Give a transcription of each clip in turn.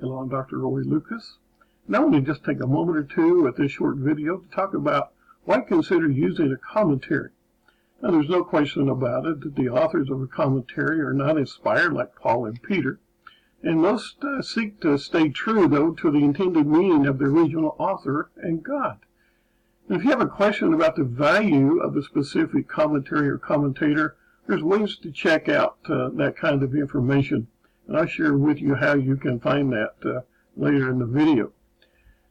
Hello, I'm Dr. Roy Lucas, and I want to just take a moment or two with this short video to talk about why consider using a commentary. Now, there's no question about it that the authors of a commentary are not inspired like Paul and Peter, and most seek to stay true, though, to the intended meaning of the original author and God. And if you have a question about the value of a specific commentary or commentator, there's ways to check out that kind of information. And I'll share with you how you can find that later in the video.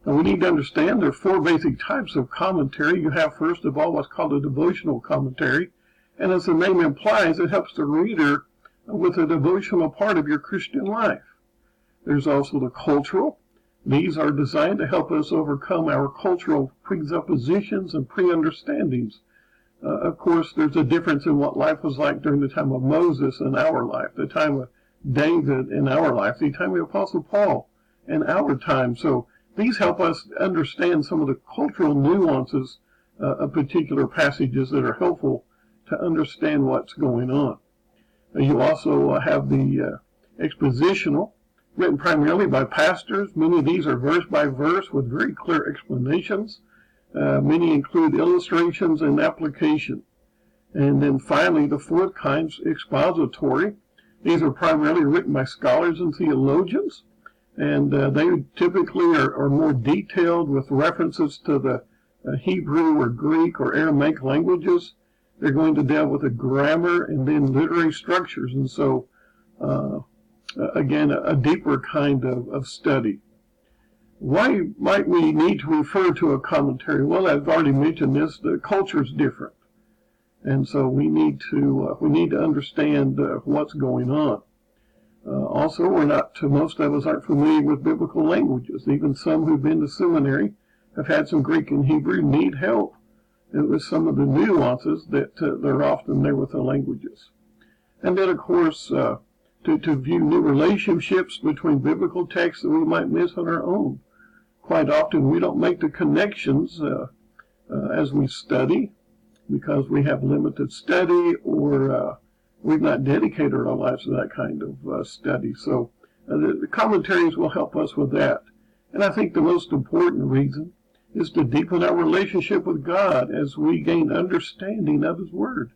Now, we need to understand there are four basic types of commentary. You have, first of all, what's called a devotional commentary. And as the name implies, it helps the reader with a devotional part of your Christian life. There's also the cultural. These are designed to help us overcome our cultural presuppositions and pre-understandings. Of course, there's a difference in what life was like during the time of Moses and our life, the time of David in our life, the time of the Apostle Paul in our time. So these help us understand some of the cultural nuances of particular passages that are helpful to understand what's going on. You also have the expositional, written primarily by pastors. Many of these are verse by verse with very clear explanations. Many include illustrations and application. And then finally, the fourth kind, expository. These are primarily written by scholars and theologians, and they typically are more detailed with references to the Hebrew or Greek or Aramaic languages. They're going to deal with the grammar and then literary structures, and so, again, a deeper kind of study. Why might we need to refer to a commentary? Well, I've already mentioned this, the culture is different. And so we need to understand what's going on. Also, most of us aren't familiar with biblical languages. Even some who've been to seminary have had some Greek and Hebrew need help with some of the nuances that are often there with the languages. And then, of course, to view new relationships between biblical texts that we might miss on our own. Quite often we don't make the connections as we study, because we have limited study or we've not dedicated our lives to that kind of study. So the commentaries will help us with that. And I think the most important reason is to deepen our relationship with God as we gain understanding of His Word.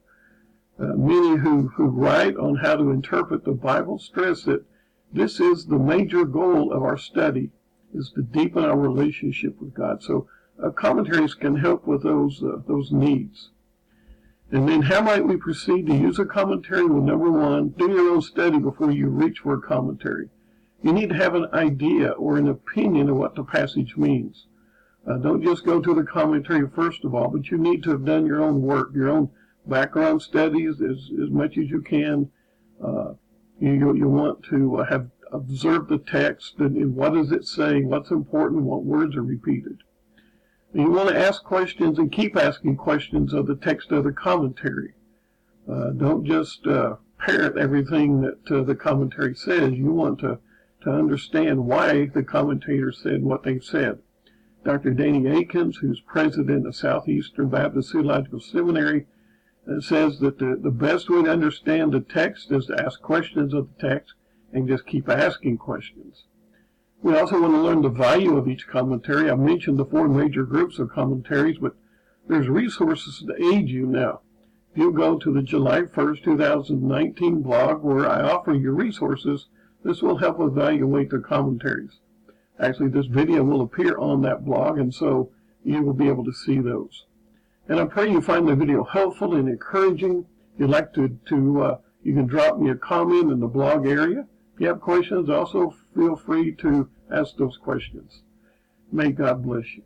Many who write on how to interpret the Bible stress that this is the major goal of our study, is to deepen our relationship with God. So commentaries can help with those needs. And then how might we proceed to use a commentary? Well, number one, do your own study before you reach for a commentary. You need to have an idea or an opinion of what the passage means. Don't just go to the commentary first of all, but you need to have done your own work, your own background studies as much as you can. You want to have observed the text and what does it say, what's important, what words are repeated. You want to ask questions and keep asking questions of the text of the commentary. Don't just parrot everything that the commentary says. You want to understand why the commentator said what they said. Dr. Danny Akins, who's president of Southeastern Baptist Theological Seminary, says that the best way to understand the text is to ask questions of the text and just keep asking questions. We also want to learn the value of each commentary. I mentioned the four major groups of commentaries, but there's resources to aid you now. If you go to the July 1st, 2019 blog where I offer you resources, this will help evaluate the commentaries. Actually, this video will appear on that blog, and so you will be able to see those. And I pray you find the video helpful and encouraging. If you'd like to you can drop me a comment in the blog area. If you have questions, also feel free to ask those questions. May God bless you.